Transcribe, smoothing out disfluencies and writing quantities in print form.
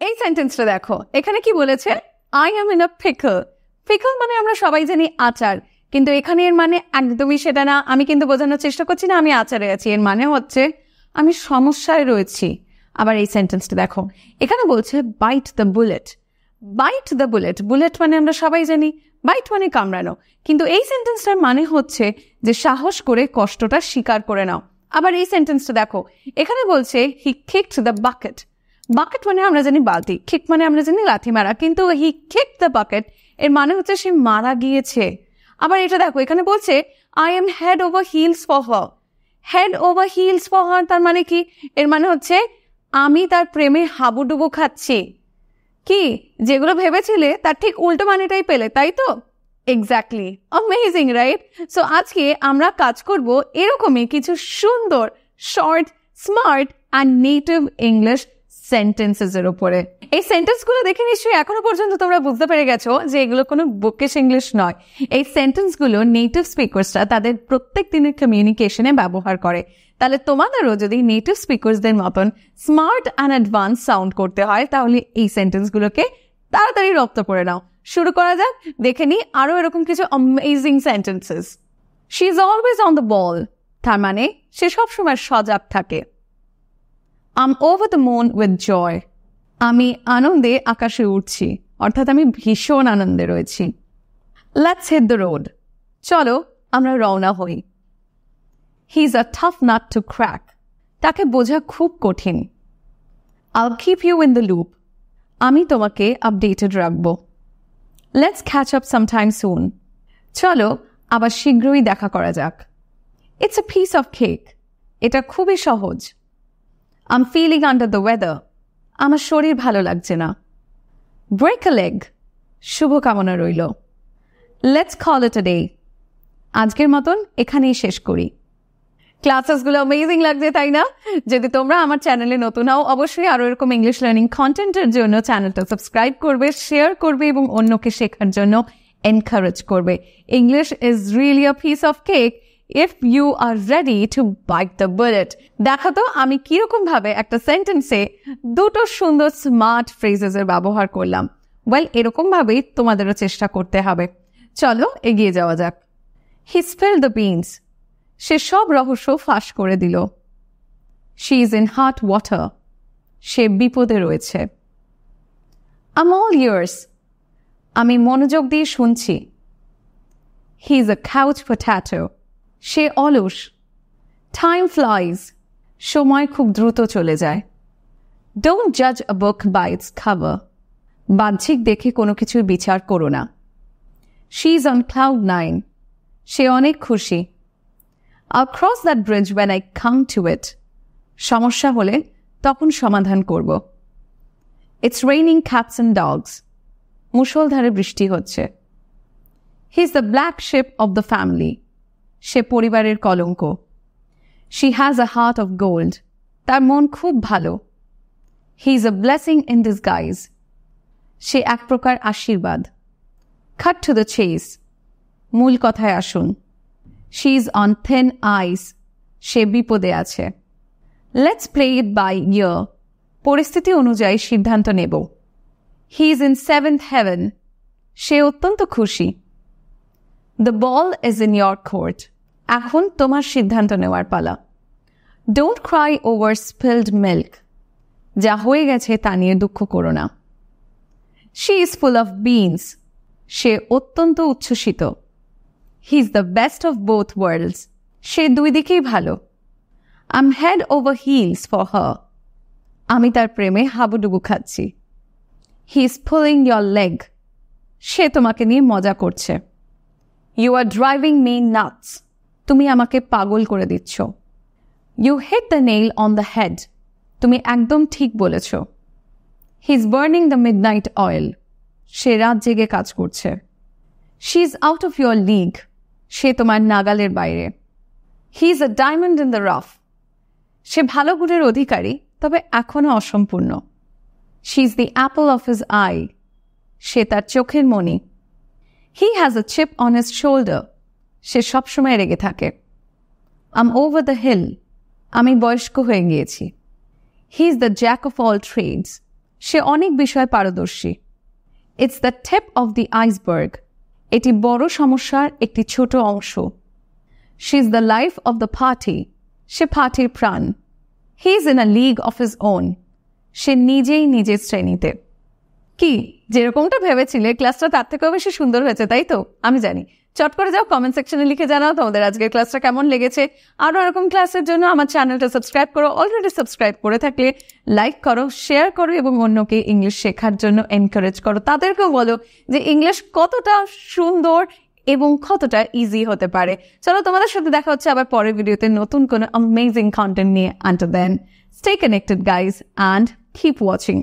এই সেন্টেন্সটা দেখো, এখানে কি বলেছে? I am in a pickle. Pickle মানে আমরা সবাই জানি আচার, কিন্তু এখানে এর মানে একদমই সেটা না। আমি কিন্তু বোঝানোর চেষ্টা করছি না আমি আচারে আছি, এর মানে হচ্ছে আমি সমস্যায় রয়েছি। আবার এই সেন্টেন্সটা দেখো, এখানে বলছে byte the bullet. Byte the bullet, bullet মানে আমরা সবাই জানি বাইট মানে কামড়ানো, কিন্তু এই সেন্টেন্সটার মানে হচ্ছে যে সাহস করে কষ্টটা স্বীকার করে নাও। আবার এই সেন্টেন্সটা দেখো, এখানে বলছে হি কিকড দ্য বাকেট। বাকেট মানে আমরা জানি বালতি, কিক মানে আমরা জানি লাথি মারা, কিন্তু হি কিকড দ্য বাকেট এর মানে হচ্ছে সে মারা গিয়েছে। আবার এটা দেখো, এখানে বলছে I am head over hills for her. Head over hills for her তার মানে কি? এর মানে হচ্ছে আমি তার প্রেমে হাবুডুবু খাচ্ছি। কি যেগুলো ভেবেছিলে তার ঠিক উল্টো মানেটাই পেলে, তাই তো? Exactly, amazing right? সো আজকে আমরা কাজ করব এরকমই কিছু সুন্দর short, smart and native English sentences এর উপরে। এই সেন্টেন্সগুলো দেখে নিশ্চয়ই এখনো পর্যন্ত তোমরা বুঝতে পেরে গেছো যে এগুলো কোনো বুকিশ ইংলিশ নয়। এই সেন্টেন্সগুলো নেটিভ স্পিকার্সরা তাদের প্রত্যেক দিনের কমিউনিকেশনে ব্যবহার করে। তাহলে তোমাদেরও যদি নেটিভ স্পিকার্সদের মতন স্মার্ট অ্যান্ড অ্যাডভান্স সাউন্ড করতে হয়, তাহলে এই সেন্টেন্সগুলোকে তাড়াতাড়ি রপ্ত করে নাও। শুরু করা যাক, দেখে নি আরো এরকম কিছু amazing sentences. She is always on the ball, তার মানে সে সবসময় সজাগ থাকে। I'm over the moon with joy. আমি আনন্দে আকাশে উঠছি, অর্থাৎ আমি ভীষণ আনন্দে রয়েছি। Let's hit the road. চলো আমরা রওনা হই। He is a tough nut to crack. তাকে বোঝা খুব কঠিন। I'll keep you in the loop. আমি তোমাকে আপডেটেড রাখব। Let's catch up sometime soon. চলো আবার শীঘ্রই দেখা করা যাক। It's a piece of cake. এটা খুবই সহজ। I'm feeling under the weather. আমার শরীর ভালো লাগছে না। Break a leg. শুভকামনা রইল। Let's call it a day. আজকের মতন এখানেই শেষ করি। ক্লাসেসগুলো অ্যামেজিং লাগছে, তাই না? যদি তোমরা আমার চ্যানেলে নতুন হও, অবশ্যই আরো এরকম ইংলিশ লার্নিং কন্টেন্টের জন্য চ্যানেলটা সাবস্ক্রাইব করবে, শেয়ার করবে এবং অন্যকে শেখার জন্য এনকারেজ করবে। English is really a piece of cake if you are ready to bite the bullet. দেখো তো আমি কিরকম ভাবে একটা সেন্টেন্সে দুটো সুন্দর স্মার্ট ফ্রেজেস এর ব্যবহার করলাম। ওয়েল, এরকম ভাবেই তোমাদেরও চেষ্টা করতে হবে। চলো এগিয়ে যাওয়া যাক। He spilled the beans. সে সব রহস্য ফাঁস করে দিল। She is in hot water. সে বিপদে রয়েছে। I'm all ears. আমি মনোযোগ দিয়ে শুনছি। He is a couch potato. সে অলস। Time flies. সময় খুব দ্রুত চলে যায়। Don't judge a book by its cover. বাহ্যিক দেখে কোনো কিছুর বিচার করো না। She is on cloud 9. সে অনেক খুশি। I'll cross that bridge when I come to it. সমস্যা হলে তখন সমাধান করব। It's raining cats and dogs. মুষলধারে বৃষ্টি হচ্ছে। He's the black sheep of the family. সে পরিবারের কলঙ্ক। She has a heart of gold. তার মন খুব ভালো। He is a blessing in disguise. সে এক প্রকার আশীর্বাদ। Cut to the chase. মূল কথায় আসুন। She is on thin ice. সে বিপদে আছে। Let's play it by ear. পরিস্থিতি অনুযায়ী সিদ্ধান্ত নেব। He is in 7th heaven. সে অত্যন্ত খুশি। The ball is in your court. এখন তোমার সিদ্ধান্ত নেওয়ার পালা। Don't cry over spilled milk. যা হয়ে গেছে তা নিয়ে দুঃখ করো না। She is full of beans. সে অত্যন্ত উচ্ছ্বসিত। He is the best of both worlds. সে দুই দিকেই ভালো। I'm head over heels for her. আমি তার প্রেমে হাবুডুবু খাচ্ছি। He is pulling your leg. সে তোমাকে নিয়ে মজা করছে। You are driving me nuts. তুমি আমাকে পাগল করে দিচ্ছ। You hit the nail on the head. তুমি একদম ঠিক বলেছ। He is burning the midnight oil. সে রাত জেগে কাজ করছে। She is out of your league. সে তোমার নাগালের বাইরে। He is a diamond in the rough. সে ভালো গুণের অধিকারী, তবে এখনো অসম্পূর্ণ। She is the apple of his eye. সে তার চোখের মণি। He has a chip on his shoulder. সে সবসময় রেগে থাকে। I'm over the hill. আমি বয়স্ক হয়ে গিয়েছি। He is the jack of all trades. সে অনেক বিষয়ে পারদর্শী। It's the tip of the iceberg, এটি বড় সমস্যার একটি ছোট অংশ। She is the life of the party, সে পার্টির প্রাণ। He is in a league of his own, সে নিজেই নিজের শ্রেণীতে। কি যেরকমটা ভেবেছিলে ক্লাসটা তার থেকেও বেশি সুন্দর হয়েছে, তাই তো? আমি জানি। চট করে যাও, কমেন্ট সেকশনে লিখে জানাও তোমাদের আজকের ক্লাসটা কেমন লেগেছে। আরও এরকম ক্লাসের জন্য আমার চ্যানেলটা সাবস্ক্রাইব করো। অলরেডি সাবস্ক্রাইব করে থাকলে লাইক করো, শেয়ার করো এবং অন্যকে ইংলিশ শেখার জন্য এনকারেজ করো। তাদেরকেও বলো যে ইংলিশ কতটা সুন্দর এবং কতটা ইজি হতে পারে। চলো, তোমাদের সাথে দেখা হচ্ছে আবার পরের ভিডিওতে নতুন কোনো অ্যামেজিং কন্টেন্ট নিয়ে। Until then, stay connected guys and keep watching.